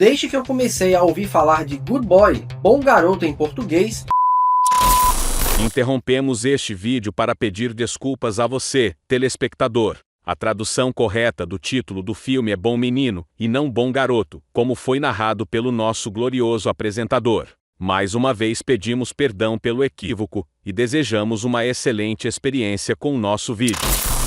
Desde que eu comecei a ouvir falar de Good Boy, Bom Garoto em português, Interrompemos este vídeo para pedir desculpas a você, telespectador. A tradução correta do título do filme é Bom Menino, e não Bom Garoto, como foi narrado pelo nosso glorioso apresentador. Mais uma vez pedimos perdão pelo equívoco, e desejamos uma excelente experiência com o nosso vídeo.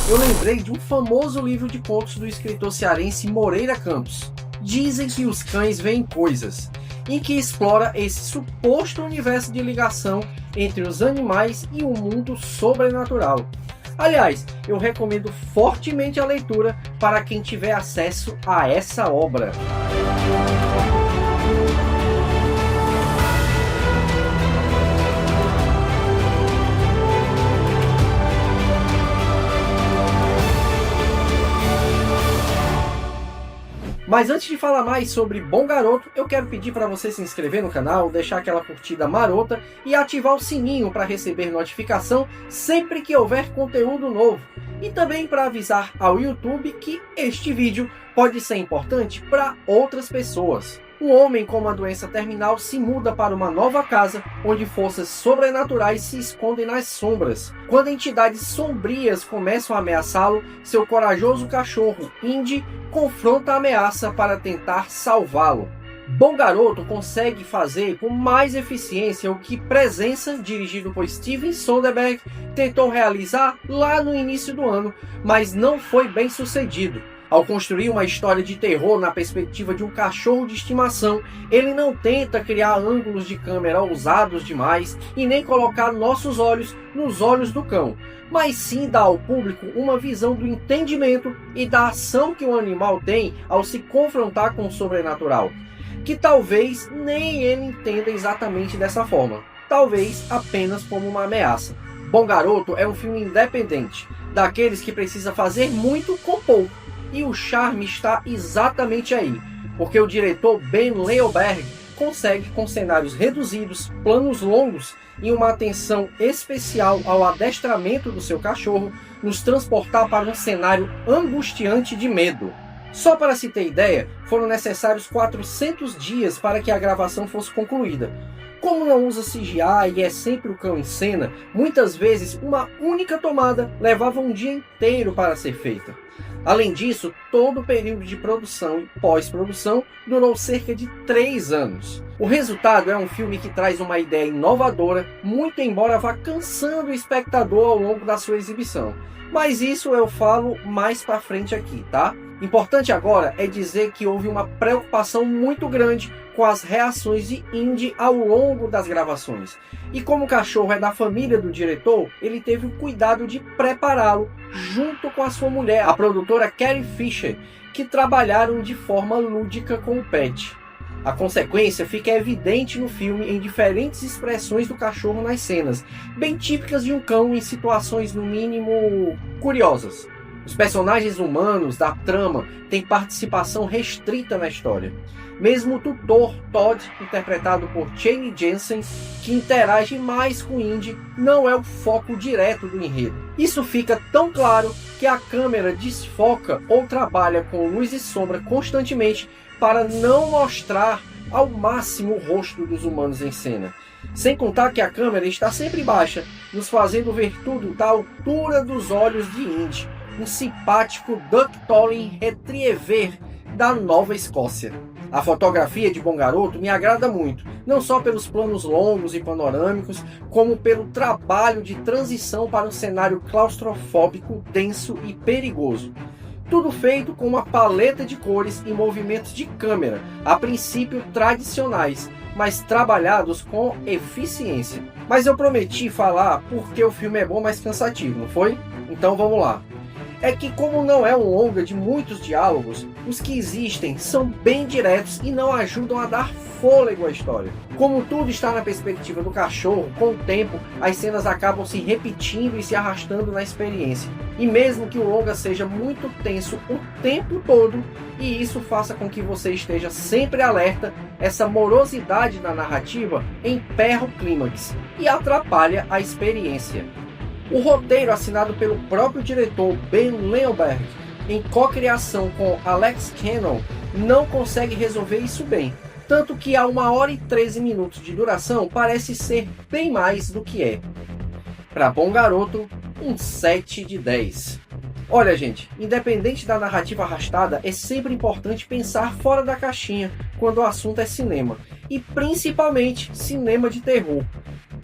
eu lembrei de um famoso livro de contos do escritor cearense Moreira Campos, Dizem que os Cães Veem Coisas, em que explora esse suposto universo de ligação entre os animais e o mundo sobrenatural. Aliás, eu recomendo fortemente a leitura para quem tiver acesso a essa obra. Mas antes de falar mais sobre Bom Garoto, eu quero pedir para você se inscrever no canal, deixar aquela curtida marota e ativar o sininho para receber notificação sempre que houver conteúdo novo. E também para avisar ao YouTube que este vídeo pode ser importante para outras pessoas. Um homem com uma doença terminal se muda para uma nova casa onde forças sobrenaturais se escondem nas sombras. Quando entidades sombrias começam a ameaçá-lo, seu corajoso cachorro, Indy, confronta a ameaça para tentar salvá-lo. Bom Garoto consegue fazer com mais eficiência o que Presença, dirigido por Steven Soderbergh, tentou realizar lá no início do ano, mas não foi bem sucedido. Ao construir uma história de terror na perspectiva de um cachorro de estimação, ele não tenta criar ângulos de câmera ousados demais e nem colocar nossos olhos nos olhos do cão, mas sim dá ao público uma visão do entendimento e da ação que o animal tem ao se confrontar com o sobrenatural, que talvez nem ele entenda exatamente dessa forma, talvez apenas como uma ameaça. Bom Garoto é um filme independente, daqueles que precisa fazer muito com pouco. E o charme está exatamente aí, porque o diretor Ben Leonberg consegue, com cenários reduzidos, planos longos e uma atenção especial ao adestramento do seu cachorro, nos transportar para um cenário angustiante de medo. Só para se ter ideia, foram necessários 400 dias para que a gravação fosse concluída. Como não usa CGI e é sempre o cão em cena, muitas vezes uma única tomada levava um dia inteiro para ser feita. Além disso, todo o período de produção e pós-produção durou cerca de 3 anos. O resultado é um filme que traz uma ideia inovadora, muito embora vá cansando o espectador ao longo da sua exibição. Mas isso eu falo mais pra frente aqui, tá? Importante agora é dizer que houve uma preocupação muito grande com as reações de Indy ao longo das gravações. E como o cachorro é da família do diretor, ele teve o cuidado de prepará-lo junto com a sua mulher, a produtora Carrie Fisher, que trabalharam de forma lúdica com o pet. A consequência fica evidente no filme em diferentes expressões do cachorro nas cenas, bem típicas de um cão em situações no mínimo curiosas. Os personagens humanos da trama têm participação restrita na história. Mesmo o tutor Todd, interpretado por Jane Jensen, que interage mais com Indy, não é o foco direto do enredo. Isso fica tão claro que a câmera desfoca ou trabalha com luz e sombra constantemente para não mostrar ao máximo o rosto dos humanos em cena. Sem contar que a câmera está sempre baixa, nos fazendo ver tudo da altura dos olhos de Indy, um simpático Duck Tolling Retriever da Nova Escócia. A fotografia de Bom Garoto me agrada muito, não só pelos planos longos e panorâmicos, como pelo trabalho de transição para um cenário claustrofóbico, denso e perigoso. Tudo feito com uma paleta de cores e movimentos de câmera, a princípio tradicionais, mas trabalhados com eficiência. Mas eu prometi falar porque o filme é bom, mas cansativo, não foi? Então vamos lá. É que como não é um longa de muitos diálogos, os que existem são bem diretos e não ajudam a dar fôlego à história. Como tudo está na perspectiva do cachorro, com o tempo as cenas acabam se repetindo e se arrastando na experiência. E mesmo que o longa seja muito tenso o tempo todo, e isso faça com que você esteja sempre alerta, essa morosidade na narrativa emperra o clímax e atrapalha a experiência. O roteiro, assinado pelo próprio diretor Ben Leonberg, em cocriação com Alex Cannon, não consegue resolver isso bem. Tanto que a 1h13 de duração parece ser bem mais do que é. Para Bom Garoto, um 7 de 10. Olha, gente, independente da narrativa arrastada, é sempre importante pensar fora da caixinha quando o assunto é cinema, e principalmente cinema de terror.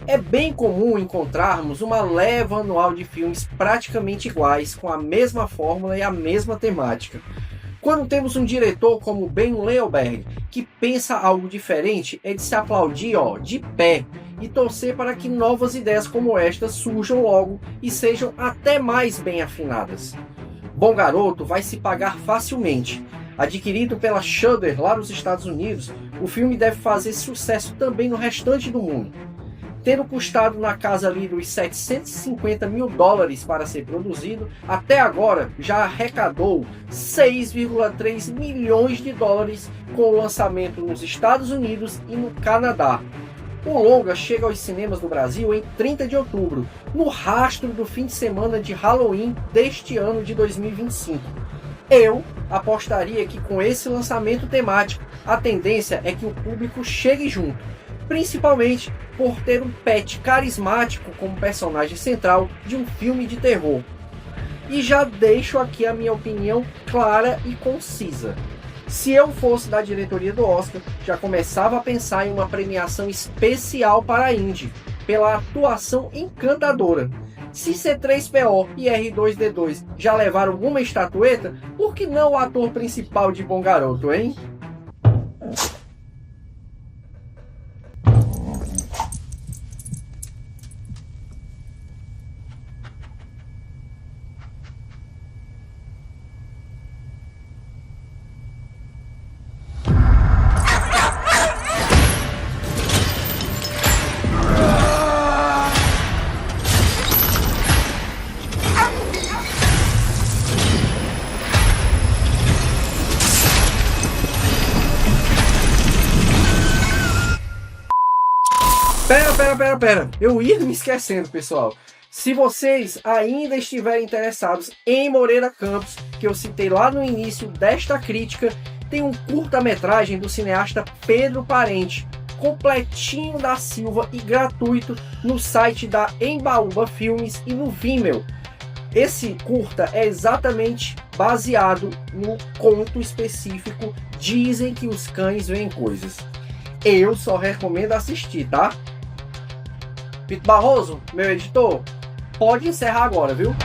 É bem comum encontrarmos uma leva anual de filmes praticamente iguais, com a mesma fórmula e a mesma temática. Quando temos um diretor como Ben Leonberg, que pensa algo diferente, é de se aplaudir de pé e torcer para que novas ideias como estas surjam logo e sejam até mais bem afinadas. Bom Garoto vai se pagar facilmente. Adquirido pela Shudder lá nos Estados Unidos, o filme deve fazer sucesso também no restante do mundo. Tendo custado na casa ali dos 750 mil dólares para ser produzido, até agora já arrecadou 6,3 milhões de dólares com o lançamento nos Estados Unidos e no Canadá. O longa chega aos cinemas do Brasil em 30 de outubro, no rastro do fim de semana de Halloween deste ano de 2025. Eu apostaria que com esse lançamento temático, a tendência é que o público chegue junto, principalmente por ter um pet carismático como personagem central de um filme de terror. E já deixo aqui a minha opinião clara e concisa. Se eu fosse da diretoria do Oscar, já começava a pensar em uma premiação especial para a Indy, pela atuação encantadora. Se C3PO e R2D2 já levaram uma estatueta, por que não o ator principal de Bom Garoto, hein? Pera. Eu ia me esquecendo, pessoal. Se vocês ainda estiverem interessados em Moreira Campos, que eu citei lá no início desta crítica, tem um curta-metragem do cineasta Pedro Parente, completinho da Silva e gratuito no site da Embaúba Filmes e no Vimeo. Esse curta é exatamente baseado no conto específico Dizem que os Cães Veem Coisas. Eu só recomendo assistir, tá? Pito Barroso, meu editor, pode encerrar agora, viu?